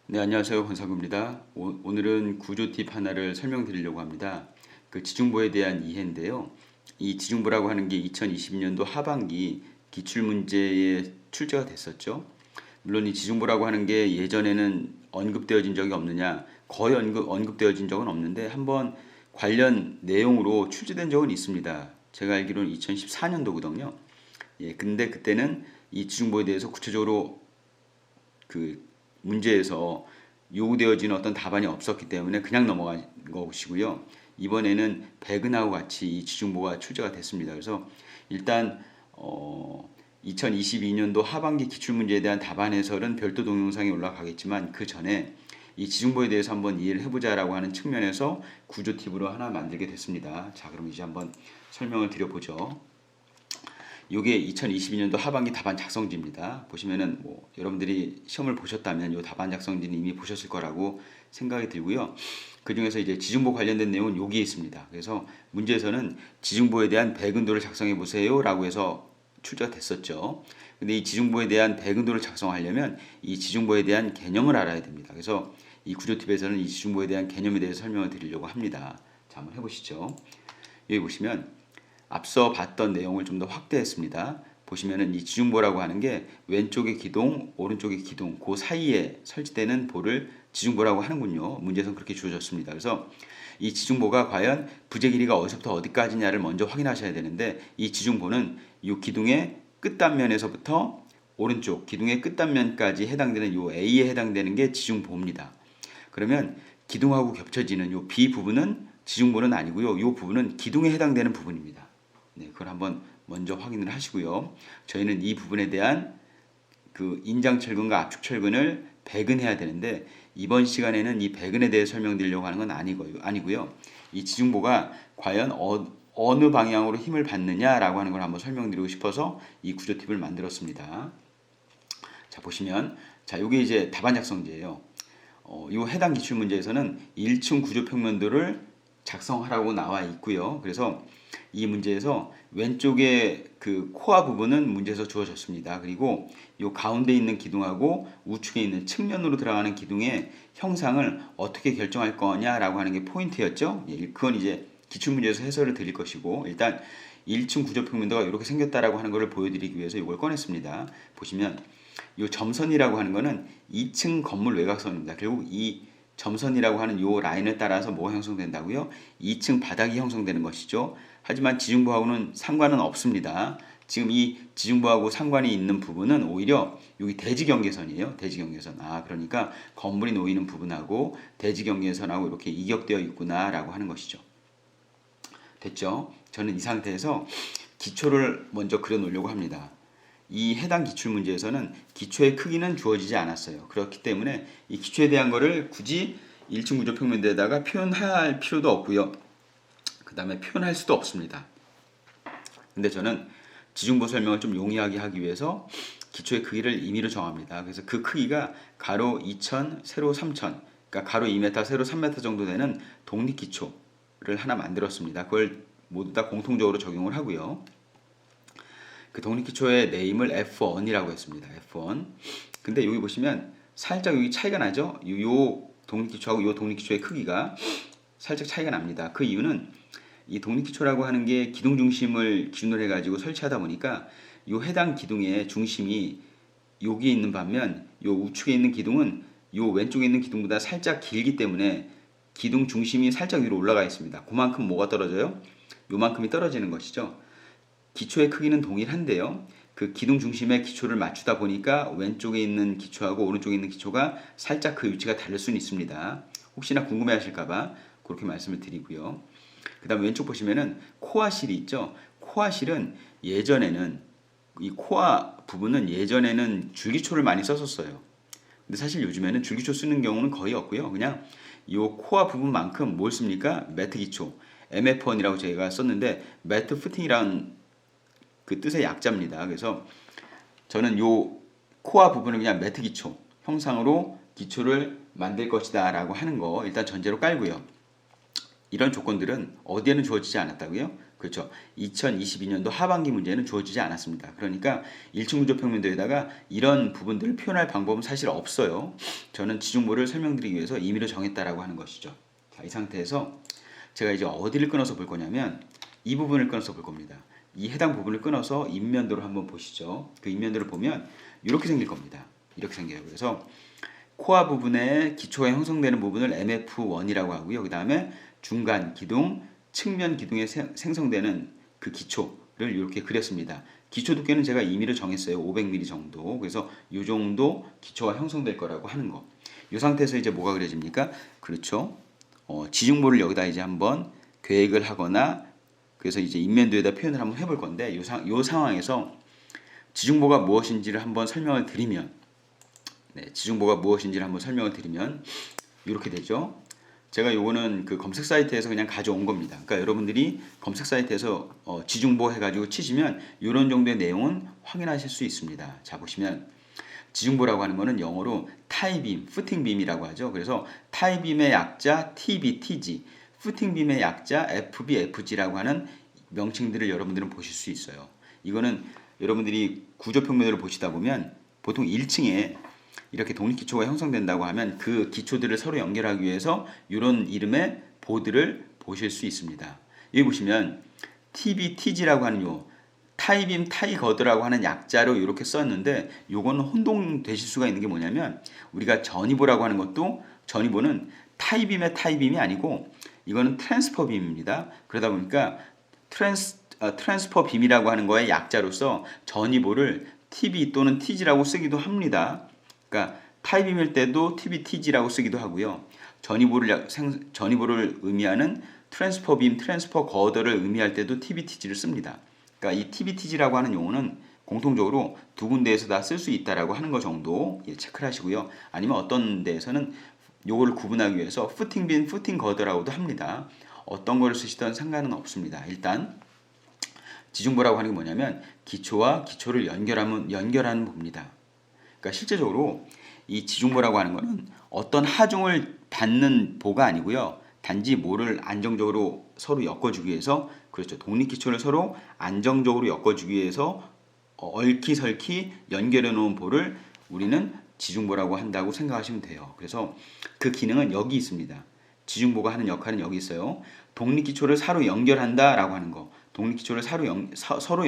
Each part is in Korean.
네, 안녕하세요. 권사구입니다. 오늘은 구조 팁 하나를 설명드리려고 합니다. 그 지중보에 대한 이해인데요. 이 지중보라고 하는 게 2020년도 하반기 기출문제에 출제가 됐었죠. 물론 이 지중보라고 하는 게 예전에는 언급되어진 적이 없느냐, 거의 언급되어진 적은 없는데 한번 관련 내용으로 출제된 적은 있습니다. 제가 알기로는 2014년도거든요. 예, 근데 그때는 이 지중보에 대해서 구체적으로 그 문제에서 요구되어지는 어떤 답안이 없었기 때문에 그냥 넘어간 것이고요. 이번에는 배근하고 같이 이 지중보가 출제가 됐습니다. 그래서 일단 2022년도 하반기 기출문제에 대한 답안 해설은 별도 동영상에 올라가겠지만 그 전에 이 지중보에 대해서 한번 이해를 해보자라고 하는 측면에서 구조 팁으로 하나 만들게 됐습니다. 자, 그럼 이제 한번 설명을 드려보죠. 이게 2022년도 하반기 답안 작성지입니다. 보시면은 뭐 여러분들이 시험을 보셨다면 이 답안 작성지는 이미 보셨을 거라고 생각이 들고요. 그 중에서 이제 지중보 관련된 내용은 여기에 있습니다. 그래서 문제에서는 지중보에 대한 배근도를 작성해 보세요라고 해서 출제가 됐었죠. 근데 이 지중보에 대한 배근도를 작성하려면 이 지중보에 대한 개념을 알아야 됩니다. 그래서 이 구조 팁에서는 이 지중보에 대한 개념에 대해서 설명을 드리려고 합니다. 자, 한번 해보시죠. 여기 보시면 앞서 봤던 내용을 좀 더 확대했습니다. 보시면은 이 지중보라고 하는 게 왼쪽의 기둥, 오른쪽의 기둥, 그 사이에 설치되는 볼을 지중보라고 하는군요. 문제에서는 그렇게 주어졌습니다. 그래서 이 지중보가 과연 부재 길이가 어디서부터 어디까지냐를 먼저 확인하셔야 되는데 이 지중보는 이 기둥의 끝단면에서부터 오른쪽 기둥의 끝단면까지 해당되는 이 A에 해당되는 게 지중보입니다. 그러면 기둥하고 겹쳐지는 이 B 부분은 지중보는 아니고요. 이 부분은 기둥에 해당되는 부분입니다. 네, 그걸 한번 먼저 확인을 하시고요. 저희는 이 부분에 대한 그 인장철근과 압축철근을 배근해야 되는데 이번 시간에는 이 배근에 대해 설명드리려고 하는 건 아니고요. 이 지중보가 과연 어느 방향으로 힘을 받느냐라고 하는 걸 한번 설명드리고 싶어서 이 구조 팁을 만들었습니다. 자, 보시면 자, 이게 이제 답안 작성지예요. 이 해당 기출 문제에서는 1층 구조 평면도를 작성하라고 나와 있고요. 그래서 이 문제에서 왼쪽에 그 코어 부분은 문제에서 주어졌습니다. 그리고 이 가운데 있는 기둥하고 우측에 있는 측면으로 들어가는 기둥의 형상을 어떻게 결정할 거냐라고 하는 게 포인트였죠. 예, 그건 이제 기출문제에서 해설을 드릴 것이고 일단 1층 구조평면도가 이렇게 생겼다라고 하는 것을 보여드리기 위해서 이걸 꺼냈습니다. 보시면 이 점선이라고 하는 거는 2층 건물 외곽선입니다. 결국 이 점선이라고 하는 이 라인을 따라서 뭐가 형성된다고요? 2층 바닥이 형성되는 것이죠. 하지만 지중보하고는 상관은 없습니다. 지금 이 지중보하고 상관이 있는 부분은 오히려 여기 대지경계선이에요. 대지경계선. 그러니까 건물이 놓이는 부분하고 대지경계선하고 이렇게 이격되어 있구나라고 하는 것이죠. 됐죠? 저는 이 상태에서 기초를 먼저 그려 놓으려고 합니다. 이 해당 기출 문제에서는 기초의 크기는 주어지지 않았어요. 그렇기 때문에 이 기초에 대한 거를 굳이 1층 구조 평면대에다가 표현할 필요도 없고요. 그 다음에 표현할 수도 없습니다. 근데 저는 지중보 설명을 좀 용이하게 하기 위해서 기초의 크기를 임의로 정합니다. 그래서 그 크기가 가로 2000, 세로 3000, 그러니까 가로 2m, 세로 3m 정도 되는 독립기초를 하나 만들었습니다. 그걸 모두 다 공통적으로 적용을 하고요. 그 독립기초의 네임을 F1이라고 했습니다. F1. 근데 여기 보시면 살짝 여기 차이가 나죠? 요 독립기초하고 요 독립기초의 크기가 살짝 차이가 납니다. 그 이유는 이 독립기초라고 하는 게 기둥 중심을 기준으로 해가지고 설치하다 보니까 요 해당 기둥의 중심이 여기에 있는 반면 요 우측에 있는 기둥은 요 왼쪽에 있는 기둥보다 살짝 길기 때문에 기둥 중심이 살짝 위로 올라가 있습니다. 그만큼 뭐가 떨어져요? 요만큼이 떨어지는 것이죠. 기초의 크기는 동일한데요. 그 기둥 중심에 기초를 맞추다 보니까 왼쪽에 있는 기초하고 오른쪽에 있는 기초가 살짝 그 위치가 다를 수는 있습니다. 혹시나 궁금해 하실까봐 그렇게 말씀을 드리고요. 그 다음 왼쪽 보시면은 코아실이 있죠. 코아실은 예전에는 이 코아 부분은 예전에는 줄기초를 많이 썼었어요. 근데 사실 요즘에는 줄기초 쓰는 경우는 거의 없고요. 그냥 이 코아 부분만큼 뭘 씁니까? 매트 기초. MF1이라고 제가 썼는데 매트 푸팅이라는 그 뜻의 약자입니다. 그래서 저는 요 코어 부분을 그냥 매트 기초 형상으로 기초를 만들 것이다 라고 하는 거 일단 전제로 깔고요. 이런 조건들은 어디에는 주어지지 않았다고요? 그렇죠. 2022년도 하반기 문제는 주어지지 않았습니다. 그러니까 1층 구조 평면도에다가 이런 부분들을 표현할 방법은 사실 없어요. 저는 지중보를 설명드리기 위해서 임의로 정했다라고 하는 것이죠. 자, 이 상태에서 제가 이제 어디를 끊어서 볼 거냐면 이 부분을 끊어서 볼 겁니다. 이 해당 부분을 끊어서 인면도를 한번 보시죠. 그 인면도를 보면 이렇게 생길 겁니다. 이렇게 생겨요. 그래서 코어 부분에 기초가 형성되는 부분을 MF1이라고 하고요. 그 다음에 중간 기둥, 측면 기둥에 생성되는 그 기초를 이렇게 그렸습니다. 기초 두께는 제가 임의로 정했어요. 500mm 정도. 그래서 이 정도 기초가 형성될 거라고 하는 거. 이 상태에서 이제 뭐가 그려집니까? 그렇죠. 지중보를 여기다 이제 한번 계획을 하거나 그래서 이제 인면도에다 표현을 한번 해볼 건데 이 상황에서 지중보가 무엇인지를 한번 설명을 드리면 지중보가 무엇인지를 한번 설명을 드리면 이렇게 되죠. 제가 요거는 그 검색 사이트에서 그냥 가져온 겁니다. 그러니까 여러분들이 검색 사이트에서 지중보 해가지고 치시면 이런 정도의 내용은 확인하실 수 있습니다. 자, 보시면 지중보라고 하는 거는 영어로 타이빔, 푸팅빔이라고 하죠. 그래서 타이빔의 약자 TB, TG, 푸팅빔의 약자 FB, FG라고 하는 명칭들을 여러분들은 보실 수 있어요. 이거는 여러분들이 구조평면도를 보시다 보면 보통 1층에 이렇게 독립기초가 형성된다고 하면 그 기초들을 서로 연결하기 위해서 이런 이름의 보드를 보실 수 있습니다. 여기 보시면 TB, TG라고 하는 요 타이빔, 타이거드라고 하는 약자로 이렇게 썼는데 요거는 혼동되실 수가 있는 게 뭐냐면 우리가 전이보라고 하는 것도 전이보는 타이빔의 타이빔이 아니고 이거는 트랜스퍼 빔입니다. 그러다 보니까 트랜스퍼 빔이라고 하는 거의 약자로서 전이보를 TB 또는 TG라고 쓰기도 합니다. 그러니까 타이빔일 때도 TB, TG라고 쓰기도 하고요. 전이보를 의미하는 트랜스퍼 빔, 트랜스퍼 거더를 의미할 때도 TB, TG를 씁니다. 그러니까 이 TB, TG라고 하는 용어는 공통적으로 두 군데에서 다 쓸 수 있다라고 하는 거 정도 체크를 하시고요. 아니면 어떤 데에서는 요거를 구분하기 위해서 푸팅빔, 푸팅거더라고도 합니다. 어떤 걸 쓰시든 상관은 없습니다. 일단 지중보라고 하는 게 뭐냐면 기초와 기초를 연결하는 봅니다. 그러니까 실제적으로 이 지중보라고 하는 거는 어떤 하중을 받는 보가 아니고요. 단지 뭐를 안정적으로 서로 엮어주기 위해서 그렇죠. 독립기초를 서로 안정적으로 엮어주기 위해서 얽히설키 연결해 놓은 보를 우리는 지중보라고 한다고 생각하시면 돼요. 그래서 그 기능은 여기 있습니다. 지중보가 하는 역할은 여기 있어요. 독립기초를 서로 연결한다라고 하는 거. 독립기초를 서로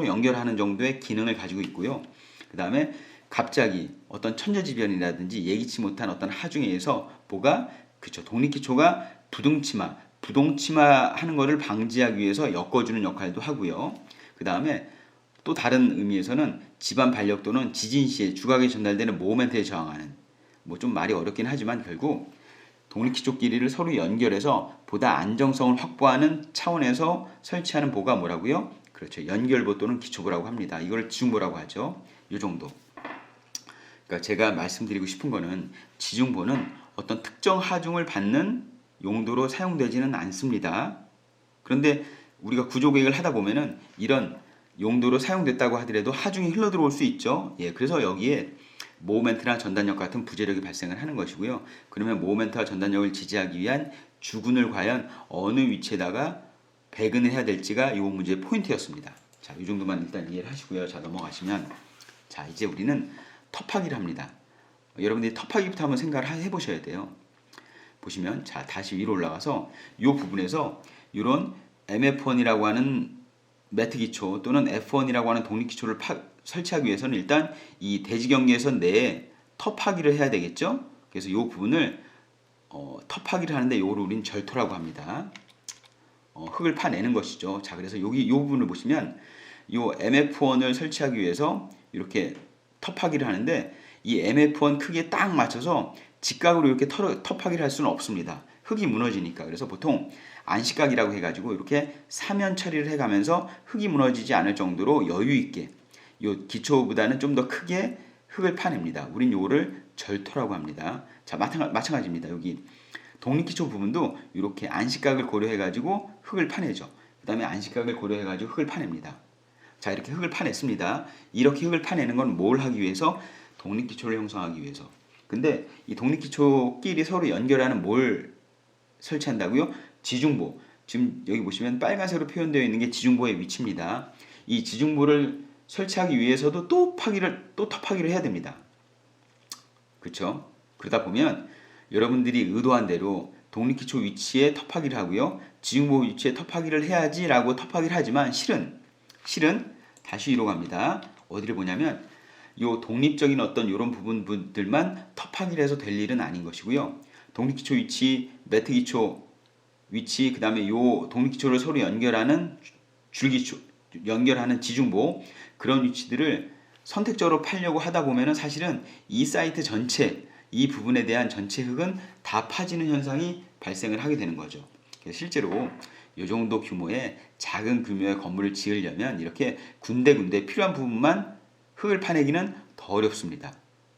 연결하는 정도의 기능을 가지고 있고요. 그 다음에 갑자기 어떤 천재지변이라든지 예기치 못한 어떤 하중에 의해서 보가 그쵸 독립기초가 부동치마 하는 것을 방지하기 위해서 엮어주는 역할도 하고요. 그 다음에 또 다른 의미에서는 집안 반력 또는 지진 시에 주각에 전달되는 모멘트에 저항하는 뭐 좀 말이 어렵긴 하지만 결국 독립기초 끼리를 서로 연결해서 보다 안정성을 확보하는 차원에서 설치하는 보가 뭐라고요? 그렇죠. 연결보 또는 기초보라고 합니다. 이걸 지중보라고 하죠. 이 정도. 그러니까 제가 말씀드리고 싶은 거는 지중보는 어떤 특정 하중을 받는 용도로 사용되지는 않습니다. 그런데 우리가 구조계획을 하다 보면은 이런 용도로 사용됐다고 하더라도 하중이 흘러들어올 수 있죠. 예, 그래서 여기에 모멘트나 전단력 같은 부재력이 발생을 하는 것이고요. 그러면 모멘트와 전단력을 지지하기 위한 주군을 과연 어느 위치에다가 배근을 해야 될지가 이 문제의 포인트였습니다. 자, 이 정도만 일단 이해를 하시고요. 자, 넘어가시면 자, 이제 우리는 터파기를 합니다. 여러분들이 터파기부터 한번 생각을 해보셔야 돼요. 보시면 자, 다시 위로 올라가서 이 부분에서 이런 MF1이라고 하는 매트 기초 또는 F1이라고 하는 독립 기초를 설치하기 위해서는 일단 이 대지 경계선 내에 터파기를 해야 되겠죠. 그래서 이 부분을 터파기를 하는데 이거를 우린 절토라고 합니다. 흙을 파내는 것이죠. 자, 그래서 여기 이 부분을 보시면 이 MF1을 설치하기 위해서 이렇게 터파기를 하는데 이 MF1 크기에 딱 맞춰서 직각으로 이렇게 터파기를 할 수는 없습니다. 흙이 무너지니까. 그래서 보통 안식각이라고 해가지고 이렇게 사면 처리를 해가면서 흙이 무너지지 않을 정도로 여유 있게 이 기초보다는 좀 더 크게 흙을 파냅니다. 우린 요거를 절토라고 합니다. 자, 마찬가지입니다. 여기 독립기초 부분도 이렇게 안식각을 고려해가지고 흙을 파내죠. 그 다음에 안식각을 고려해가지고 흙을 파냅니다. 자, 이렇게 흙을 파냈습니다. 이렇게 흙을 파내는 건 뭘 하기 위해서? 독립기초를 형성하기 위해서. 근데 이 독립기초끼리 서로 연결하는 뭘 설치한다고요? 지중보. 지금 여기 보시면 빨간색으로 표현되어 있는 게 지중보의 위치입니다. 이 지중보를 설치하기 위해서도 또 터파기를 해야 됩니다. 그렇죠? 그러다 보면 여러분들이 의도한 대로 독립기초 위치에 터파기를 하고요. 지중보 위치에 터파기를 해야지라고 터파기를 하지만 실은 다시 위로 갑니다. 어디를 보냐면 요 독립적인 어떤 이런 부분들만 터파기를 해서 될 일은 아닌 것이고요. 독립기초 위치, 매트기초 위치, 그 다음에 요 독립기초를 서로 연결하는 줄기초, 연결하는 지중보, 그런 위치들을 선택적으로 파려고 하다 보면은 사실은 이 사이트 전체, 이 부분에 대한 전체 흙은 다 파지는 현상이 발생을 하게 되는 거죠. 그래서 실제로 이 정도 규모의 작은 규모의 건물을 지으려면 이렇게 군데군데 필요한 부분만 흙을 파내기는 더 어렵습니다.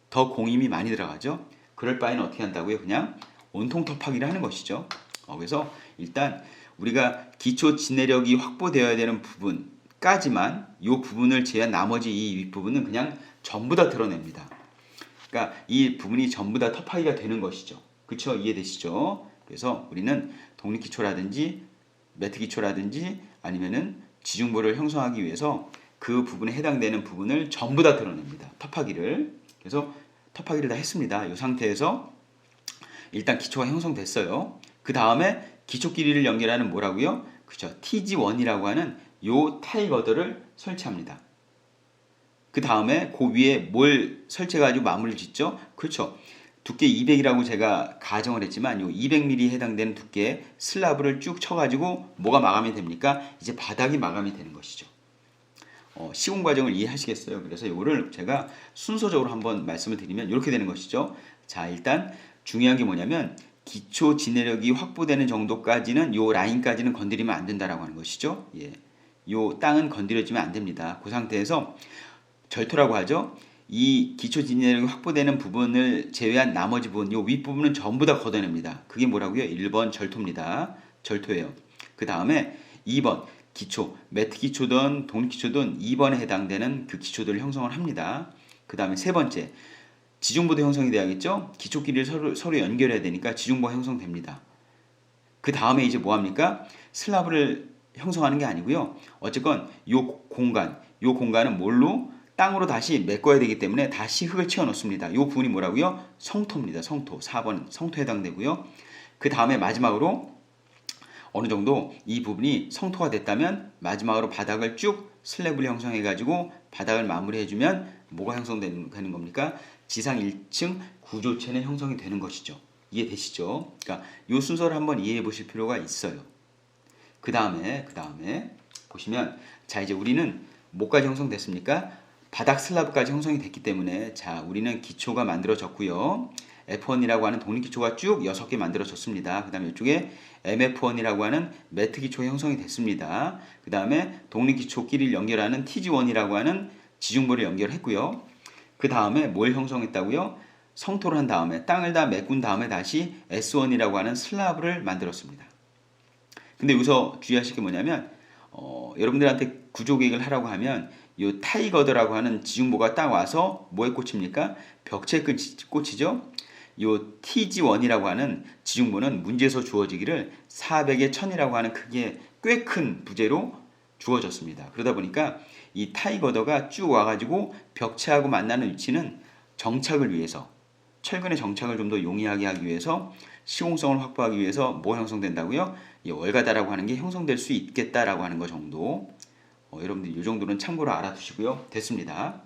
더 공임이 많이 들어가죠. 그럴 바에는 어떻게 한다고요? 그냥 온통 터파기를 하는 것이죠. 그래서 일단 우리가 기초 지내력이 확보되어야 되는 부분까지만 이 부분을 제외한 나머지 이 윗부분은 그냥 전부 다 드러냅니다. 그러니까 이 부분이 전부 다 터파기가 되는 것이죠. 그렇죠? 이해되시죠? 그래서 우리는 독립기초라든지 매트기초라든지 아니면은 지중보를 형성하기 위해서 그 부분에 해당되는 부분을 전부 다 드러냅니다. 터파기를. 그래서 터파기를 다 했습니다. 이 상태에서 일단 기초가 형성됐어요. 그 다음에 기초 길이를 연결하는 뭐라고요? 그죠? TG1이라고 하는 요 타일거더를 설치합니다. 그 다음에 그 위에 뭘 설치해가지고 마무리를 짓죠? 그렇죠. 두께 200이라고 제가 가정을 했지만 요 200mm에 해당되는 두께의 슬라브를 쭉 쳐가지고 뭐가 마감이 됩니까? 이제 바닥이 마감이 되는 것이죠. 시공 과정을 이해하시겠어요? 그래서 이거를 제가 순서적으로 한번 말씀을 드리면 이렇게 되는 것이죠. 자, 일단 중요한 게 뭐냐면 기초 지내력이 확보되는 정도까지는 요 라인까지는 건드리면 안 된다라고 하는 것이죠. 예. 요 땅은 건드려지면 안 됩니다. 그 상태에서 절토라고 하죠. 이 기초 지내력이 확보되는 부분을 제외한 나머지 부분, 요 윗부분은 전부 다 걷어냅니다. 그게 뭐라고요? 1번 절토입니다. 절토예요. 그 다음에 2번 기초, 매트 기초든 독립 기초든 2번에 해당되는 그 기초들을 형성을 합니다. 그 다음에 세 번째, 지중보도 형성이 돼야겠죠? 기초 길이를 서로 연결해야 되니까 지중보가 형성됩니다. 그 다음에 이제 뭐 합니까? 슬라브를 형성하는 게 아니고요. 어쨌건 요 공간은 뭘로? 땅으로 다시 메꿔야 되기 때문에 다시 흙을 채워 넣습니다. 요 부분이 뭐라고요? 성토입니다. 성토. 4번 성토에 해당되고요. 그 다음에 마지막으로 어느 정도 이 부분이 성토가 됐다면 마지막으로 바닥을 쭉 슬랩을 형성해 가지고 바닥을 마무리해 주면 뭐가 형성되는 겁니까? 지상 1층 구조체는 형성이 되는 것이죠. 이해되시죠? 그러니까 이 순서를 한번 이해해 보실 필요가 있어요. 그 다음에 보시면 자, 이제 우리는 뭐까지 형성됐습니까? 바닥 슬라브까지 형성이 됐기 때문에 자, 우리는 기초가 만들어졌고요. F1이라고 하는 독립기초가 쭉 6개 만들어졌습니다. 그 다음에 이쪽에 MF1이라고 하는 매트 기초가 형성이 됐습니다. 그 다음에 독립기초끼리를 연결하는 TG1이라고 하는 지중보를 연결했고요. 그 다음에 뭘 형성했다고요? 성토를 한 다음에 땅을 다 메꾼 다음에 다시 S1이라고 하는 슬라브를 만들었습니다. 근데 여기서 주의하실 게 뭐냐면 여러분들한테 구조계획을 하라고 하면 이 타이거더라고 하는 지중보가 딱 와서 뭐에 꽂힙니까? 벽체에 꽂히죠? 이 TG1이라고 하는 지중보는 문제에서 주어지기를 400에 1000이라고 하는 크기의 꽤 큰 부재로 주어졌습니다. 그러다 보니까 이 타이거더가 쭉 와가지고 벽체하고 만나는 위치는 정착을 위해서, 철근의 정착을 좀 더 용이하게 하기 위해서, 시공성을 확보하기 위해서 뭐 형성된다고요? 이 월가다라고 하는 게 형성될 수 있겠다라고 하는 것 정도. 여러분들 이 정도는 참고로 알아두시고요. 됐습니다.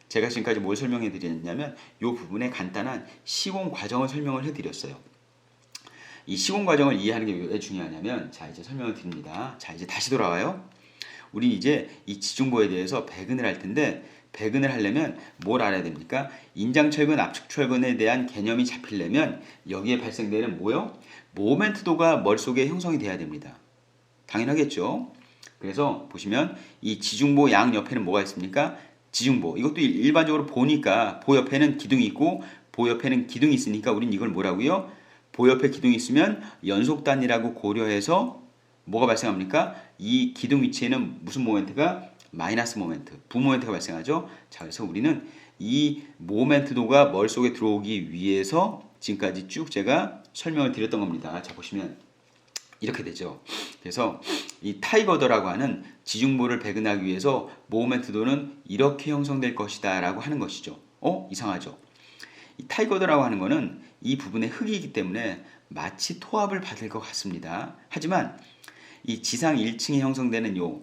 제가 지금까지 뭘 설명해 드렸냐면 이 부분에 간단한 시공 과정을 설명을 해 드렸어요. 이 시공 과정을 이해하는 게 왜 중요하냐면 자, 이제 설명을 드립니다. 자, 이제 다시 돌아와요. 우리 이제 이 지중보에 대해서 배근을 할 텐데 배근을 하려면 뭘 알아야 됩니까? 인장철근, 압축철근에 대한 개념이 잡히려면 여기에 발생되는 뭐요? 모멘트도가 머릿속에 형성이 돼야 됩니다. 당연하겠죠? 그래서 보시면 이 지중보 양 옆에는 뭐가 있습니까? 지중보. 이것도 일반적으로 보니까 보 옆에는 기둥이 있고 보 옆에는 기둥이 있으니까 우린 이걸 뭐라고요? 보 옆에 기둥이 있으면 연속단이라고 고려해서 뭐가 발생합니까? 이 기둥 위치에는 무슨 모멘트가? 마이너스 모멘트, 부모멘트가 발생하죠. 자, 그래서 우리는 이 모멘트도가 머릿속에 들어오기 위해서 지금까지 쭉 제가 설명을 드렸던 겁니다. 자, 보시면 이렇게 되죠. 그래서 이 타이거더라고 하는 지중보를 배근하기 위해서 모멘트도는 이렇게 형성될 것이다 라고 하는 것이죠. 이상하죠. 이 타이거더라고 하는 거는 이 부분의 흙이기 때문에 마치 토합을 받을 것 같습니다. 하지만 이 지상 1층에 형성되는 요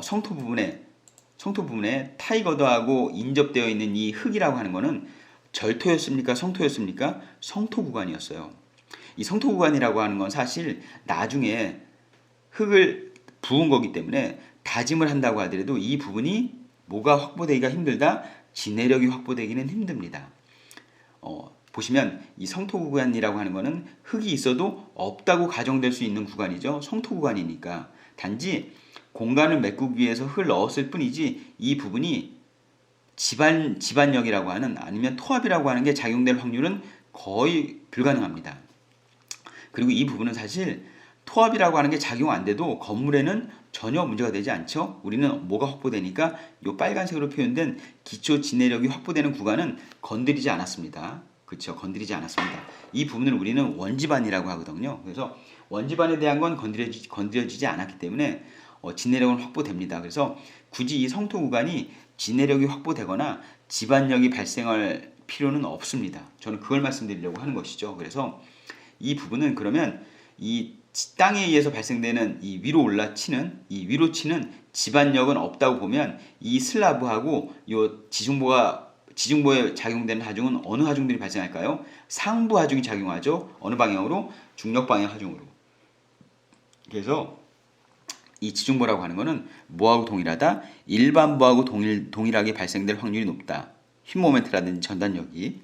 성토 부분에 타이거더하고 인접되어 있는 이 흙이라고 하는 거는 절토였습니까? 성토였습니까? 성토 구간이었어요. 이 성토 구간이라고 하는 건 사실 나중에 흙을 부은 거기 때문에 다짐을 한다고 하더라도 이 부분이 뭐가 확보되기가 힘들다? 지내력이 확보되기는 힘듭니다. 보시면 이 성토 구간이라고 하는 거는 흙이 있어도 없다고 가정될 수 있는 구간이죠. 성토 구간이니까. 단지 공간을 메꾸기 위해서 흙을 넣었을 뿐이지 이 부분이 지반력이라고 하는 아니면 토합이라고 하는 게 작용될 확률은 거의 불가능합니다. 그리고 이 부분은 사실 토합이라고 하는 게 작용 안 돼도 건물에는 전혀 문제가 되지 않죠. 우리는 뭐가 확보되니까 이 빨간색으로 표현된 기초 지내력이 확보되는 구간은 건드리지 않았습니다. 그렇죠. 건드리지 않았습니다. 이 부분을 우리는 원지반이라고 하거든요. 그래서 원지반에 대한 건 건드려지지 않았기 때문에 지내력은 확보됩니다. 그래서 굳이 이 성토 구간이 지내력이 확보되거나 지반력이 발생할 필요는 없습니다. 저는 그걸 말씀드리려고 하는 것이죠. 그래서 이 부분은 그러면 이 땅에 의해서 발생되는 이 위로 치는 지반력은 없다고 보면 이 슬라브하고 요 지중보에 작용되는 하중은 어느 하중들이 발생할까요? 상부 하중이 작용하죠. 어느 방향으로? 중력 방향 하중으로. 그래서 이 지중보라고 하는 것은 뭐하고 동일하다? 일반부하고 동일하게 발생될 확률이 높다. 휨 모멘트라든지 전단력이.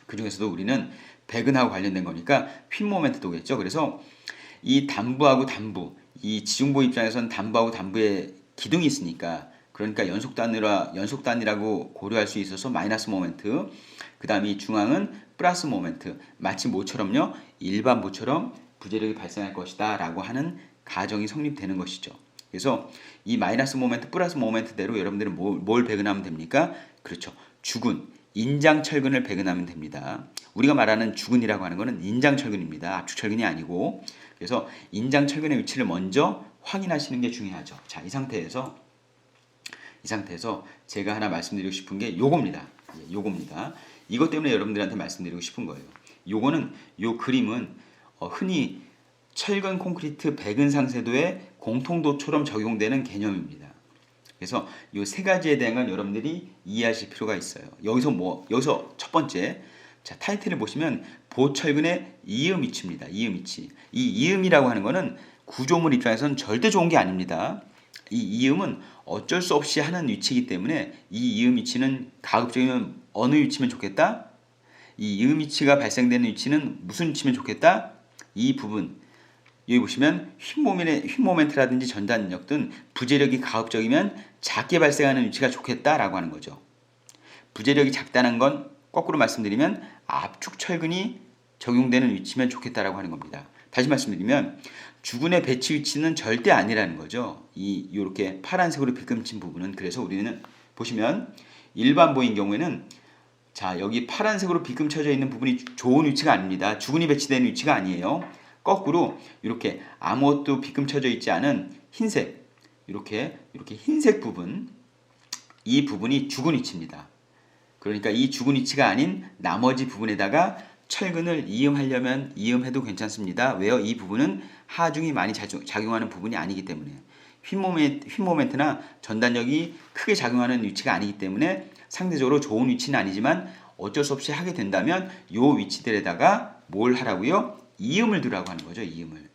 그 중에서도 우리는 배근하고 관련된 거니까 휨 모멘트도겠죠. 그래서 이 단부하고 단부, 이 지중보 입장에서는 단부하고 단부에 기둥이 있으니까 그러니까 연속단이라고 고려할 수 있어서 마이너스 모멘트, 그 다음에 이 중앙은 플러스 모멘트, 마치 뭐처럼요? 일반부처럼 부재력이 발생할 것이다 라고 하는 가정이 성립되는 것이죠. 그래서 이 마이너스 모멘트, 플러스 모멘트대로 여러분들은 뭘 배근하면 됩니까? 그렇죠. 주근, 인장철근을 배근하면 됩니다. 우리가 말하는 주근이라고 하는 것은 인장철근입니다. 압축철근이 아니고. 그래서 인장철근의 위치를 먼저 확인하시는 게 중요하죠. 자, 이 상태에서 제가 하나 말씀드리고 싶은 게 요겁니다. 이것 때문에 여러분들한테 말씀드리고 싶은 거예요. 요 그림은 흔히 철근 콘크리트 배근 상세도의 공통도처럼 적용되는 개념입니다. 그래서 이 세 가지에 대한 건 여러분들이 이해하실 필요가 있어요. 여기서 첫 번째, 자, 타이틀을 보시면 보철근의 이음 위치입니다. 이음 위치. 이 이음이라고 하는 거는 구조물 입장에서는 절대 좋은 게 아닙니다. 이 이음은 어쩔 수 없이 하는 위치이기 때문에 이 이음 위치는 가급적이면 어느 위치면 좋겠다? 이 이음 위치가 발생되는 위치는 무슨 위치면 좋겠다? 이 부분. 여기 보시면 휨 모멘트라든지 전단력 등 부재력이 가급적이면 작게 발생하는 위치가 좋겠다라고 하는 거죠. 부재력이 작다는 건 거꾸로 말씀드리면 압축철근이 적용되는 위치면 좋겠다라고 하는 겁니다. 다시 말씀드리면 주근의 배치 위치는 절대 아니라는 거죠. 이렇게 파란색으로 빗금친 부분은. 그래서 우리는 보시면 일반보인 경우에는 자, 여기 파란색으로 빗금쳐져 있는 부분이 좋은 위치가 아닙니다. 주근이 배치되는 위치가 아니에요. 거꾸로 이렇게 아무것도 빗금쳐져 있지 않은 흰색, 이렇게 흰색 부분, 이 부분이 주근 위치입니다. 그러니까 이 주근 위치가 아닌 나머지 부분에다가 철근을 이음하려면 이음해도 괜찮습니다. 왜요? 이 부분은 하중이 많이 작용하는 부분이 아니기 때문에. 휨 모멘트나 전단력이 크게 작용하는 위치가 아니기 때문에 상대적으로 좋은 위치는 아니지만 어쩔 수 없이 하게 된다면 이 위치들에다가 뭘 하라고요? 이음을 두라고 하는 거죠. 이음을.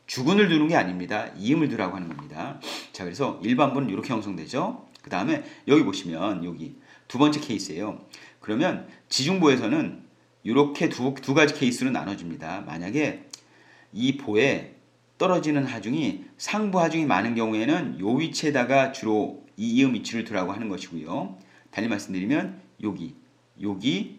주근을 두는 게 아닙니다. 이음을 두라고 하는 겁니다. 자, 그래서 일반부는 이렇게 형성되죠. 그 다음에 여기 보시면 여기 두 번째 케이스예요. 그러면 지중보에서는 이렇게 두 가지 케이스로 나눠집니다. 만약에 이 보에 떨어지는 하중이 상부 하중이 많은 경우에는 이 위치에다가 주로 이 이음 위치를 두라고 하는 것이고요. 달리 말씀드리면 여기 이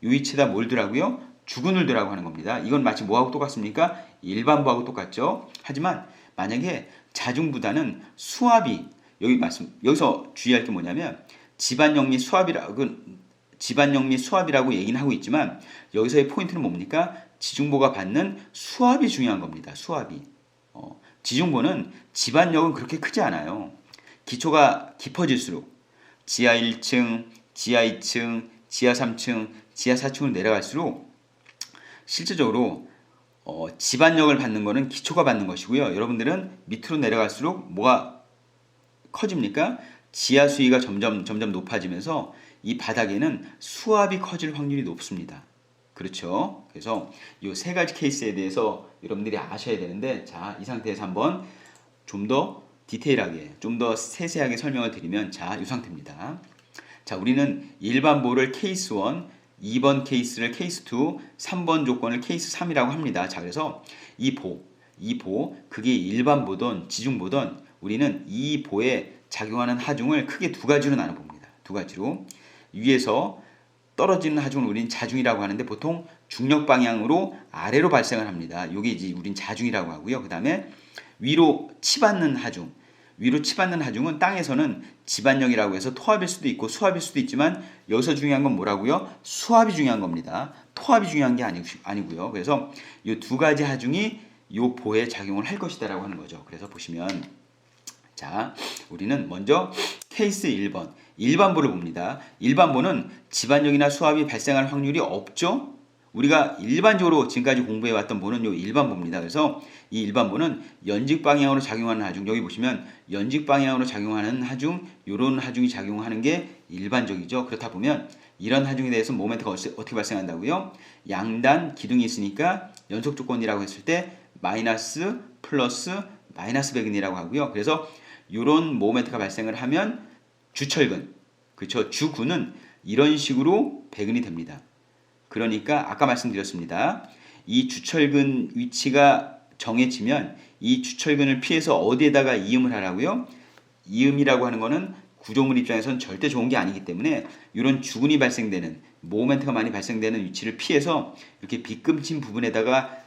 위치에다 뭘 두라고요? 주근을 두라고 하는 겁니다. 이건 마치 뭐하고 똑같습니까? 일반부하고 똑같죠. 하지만 만약에 자중보다는 수압이 여기서 주의할 게 뭐냐면 지반력 및 수압이라고 지반역 및 수압이라고 얘기는 하고 있지만 여기서의 포인트는 뭡니까? 지중보가 받는 수압이 중요한 겁니다. 수압이. 지중보는 지반역은 그렇게 크지 않아요. 기초가 깊어질수록 지하 1층, 지하 2층, 지하 3층, 지하 4층으로 내려갈수록 실질적으로 지반역을 받는 거는 기초가 받는 것이고요. 여러분들은 밑으로 내려갈수록 뭐가 커집니까? 지하 수위가 점점 높아지면서 이 바닥에는 수압이 커질 확률이 높습니다. 그렇죠? 그래서 이 세 가지 케이스에 대해서 여러분들이 아셔야 되는데, 자, 이 상태에서 한번 좀 더 디테일하게, 좀 더 세세하게 설명을 드리면, 자, 이 상태입니다. 자, 우리는 일반보를 케이스 1, 2번 케이스를 케이스 2, 3번 조건을 케이스 3이라고 합니다. 자, 그래서 이 보, 그게 일반보든 지중보든 우리는 이 보에 작용하는 하중을 크게 두 가지로 나눠봅니다. 두 가지로. 위에서 떨어지는 하중을 우린 자중이라고 하는데 보통 중력 방향으로 아래로 발생을 합니다. 이게 이제 우린 자중이라고 하고요. 그 다음에 위로 치받는 하중. 위로 치받는 하중은 땅에서는 지반역이라고 해서 토압일 수도 있고 수압일 수도 있지만 여기서 중요한 건 뭐라고요? 수압이 중요한 겁니다. 토압이 중요한 게 아니고요. 그래서 이 두 가지 하중이 이 보에 작용을 할 것이다라고 하는 거죠. 그래서 보시면, 자, 우리는 먼저 케이스 1번 일반보를 봅니다. 일반보는 지반역이나 수압이 발생할 확률이 없죠. 우리가 일반적으로 지금까지 공부해왔던 보는 요 일반보입니다. 그래서 이 일반보는 연직 방향으로 작용하는 하중, 여기 보시면 연직 방향으로 작용하는 하중, 요런 하중이 작용하는 게 일반적이죠. 그렇다 보면 이런 하중에 대해서 모멘트가 어떻게 발생한다고요? 양단 기둥이 있으니까 연속 조건이라고 했을 때 마이너스, 플러스, 마이너스 배근이라고 하고요. 그래서 요런 모멘트가 발생을 하면 주철근, 그렇죠? 주구는 이런 식으로 배근이 됩니다. 그러니까 아까 말씀드렸습니다. 이 주철근 위치가 정해지면 이 주철근을 피해서 어디에다가 이음을 하라고요? 이음이라고 하는 거는 구조물 입장에서는 절대 좋은 게 아니기 때문에 이런 주근이 발생되는, 모멘트가 많이 발생되는 위치를 피해서 이렇게 빗금친 부분에다가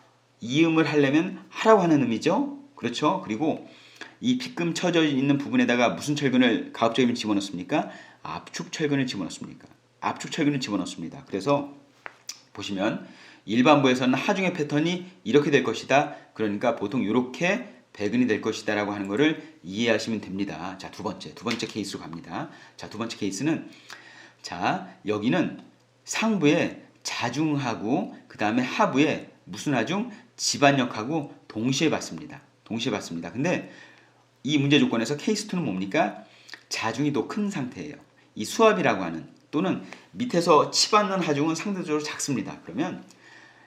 이음을 하려면 하라고 하는 의미죠. 그렇죠? 그리고 이 빗금 쳐져 있는 부분에다가 무슨 철근을 가급적이면 집어넣습니까? 압축철근을 집어넣습니까? 압축철근을 집어넣습니다. 그래서 보시면 일반부에서는 하중의 패턴이 이렇게 될 것이다. 그러니까 보통 이렇게 배근이 될 것이다 라고 하는 것을 이해하시면 됩니다. 자, 두 번째 케이스로 갑니다. 자, 두 번째 케이스는, 자, 여기는 상부에 자중하고 그 다음에 하부에 무슨 하중? 지반역하고 동시에 받습니다. 근데 이 문제 조건에서 케이스 2는 뭡니까? 자중이 더 큰 상태예요. 이 수압이라고 하는, 또는 밑에서 치받는 하중은 상대적으로 작습니다. 그러면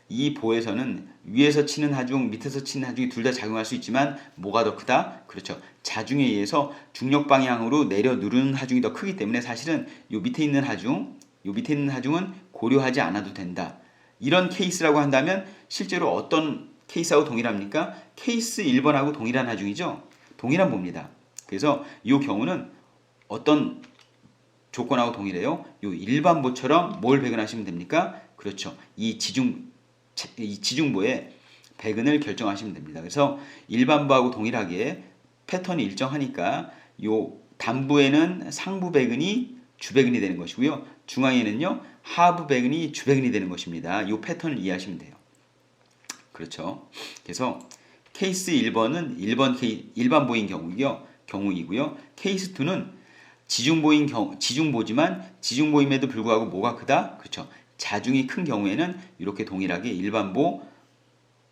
이 보에서는 위에서 치는 하중, 밑에서 치는 하중이 둘 다 작용할 수 있지만 뭐가 더 크다? 그렇죠. 자중에 의해서 중력 방향으로 내려 누르는 하중이 더 크기 때문에 사실은 요 밑에 있는 하중은 고려하지 않아도 된다. 이런 케이스라고 한다면 실제로 어떤 케이스하고 동일합니까? 케이스 1번하고 동일한 하중이죠. 동일한 봅니다. 그래서 이 경우는 어떤 조건하고 동일해요? 이 일반보처럼 뭘 배근하시면 됩니까? 그렇죠. 이 지중보의 배근을 결정하시면 됩니다. 그래서 일반부하고 동일하게 패턴이 일정하니까 요 단부에는 상부 배근이 주배근이 되는 것이고요. 중앙에는요 하부 배근이 주배근이 되는 것입니다. 이 패턴을 이해하시면 돼요. 그렇죠. 그래서 케이스 1번은 일반보인 경우이고요. 케이스 2는 지중보지만 지중보임에도 불구하고 뭐가 크다? 그렇죠. 자중이 큰 경우에는 이렇게 동일하게 일반보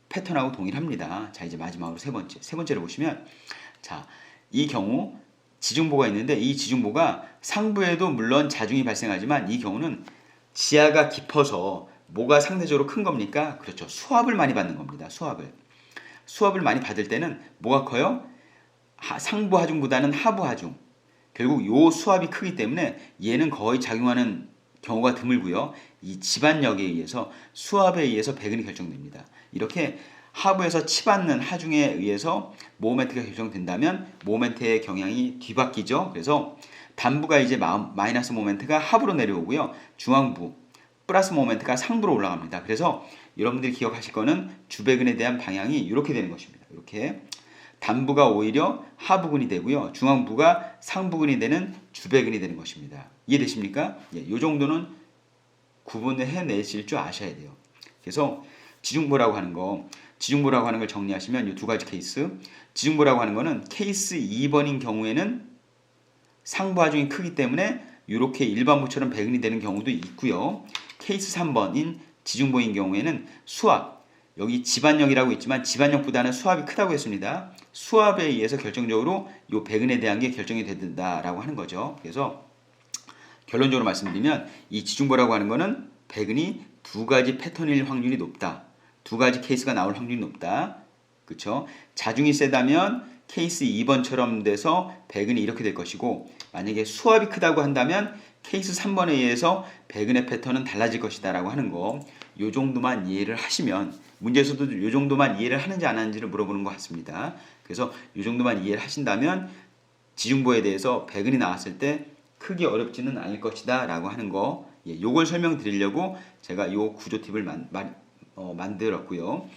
패턴하고 동일합니다. 자, 이제 마지막으로 세 번째를 보시면, 자, 이 경우 지중보가 있는데 이 지중보가 상부에도 물론 자중이 발생하지만 이 경우는 지하가 깊어서 뭐가 상대적으로 큰 겁니까? 그렇죠. 수압을 많이 받는 겁니다. 수압을 많이 받을 때는 뭐가 커요? 상부 하중보다는 하부 하중. 결국 요 수압이 크기 때문에 얘는 거의 작용하는 경우가 드물고요. 이 지반력에 의해서, 수압에 의해서 배근이 결정됩니다. 이렇게 하부에서 치받는 하중에 의해서 모멘트가 결정된다면 모멘트의 경향이 뒤바뀌죠. 그래서 단부가 이제 마이너스 모멘트가 하부로 내려오고요. 중앙부 플러스 모멘트가 상부로 올라갑니다. 그래서 여러분들이 기억하실 거는 주배근에 대한 방향이 이렇게 되는 것입니다. 이렇게 단부가 오히려 하부근이 되고요. 중앙부가 상부근이 되는 주배근이 되는 것입니다. 이해되십니까? 예, 이 정도는 구분을 해내실 줄 아셔야 돼요. 그래서 지중보라고 하는 걸 정리하시면 이 두 가지 케이스. 지중보라고 하는 거는 케이스 2번인 경우에는 상부하중이 크기 때문에 이렇게 일반부처럼 배근이 되는 경우도 있고요. 케이스 3번인 지중보인 경우에는 수압, 여기 집안력이라고 있지만 집안력보다는 수압이 크다고 했습니다. 수압에 의해서 결정적으로 이 배근에 대한 게 결정이 된다라고 하는 거죠. 그래서 결론적으로 말씀드리면 이 지중보라고 하는 거는 배근이 두 가지 패턴일 확률이 높다. 두 가지 케이스가 나올 확률이 높다. 그렇죠? 자중이 세다면 케이스 2번처럼 돼서 배근이 이렇게 될 것이고, 만약에 수압이 크다고 한다면 케이스 3번에 의해서 배근의 패턴은 달라질 것이다 라고 하는 거, 요 정도만 이해를 하시면, 문제에서도 요 정도만 이해를 하는지 안 하는지를 물어보는 것 같습니다. 그래서 요 정도만 이해를 하신다면 지중보에 대해서 배근이 나왔을 때 크게 어렵지는 않을 것이다 라고 하는 거, 요걸 설명드리려고 제가 요 구조 팁을 만들었고요.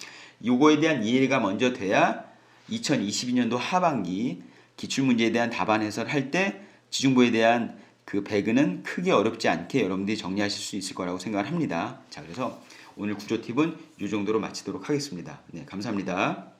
요거에 대한 이해가 먼저 돼야 2022년도 하반기 기출문제에 대한 답안 해설할 때 지중보에 대한 그 배근은 크게 어렵지 않게 여러분들이 정리하실 수 있을 거라고 생각을 합니다. 자, 그래서 오늘 구조 팁은 이 정도로 마치도록 하겠습니다. 네, 감사합니다.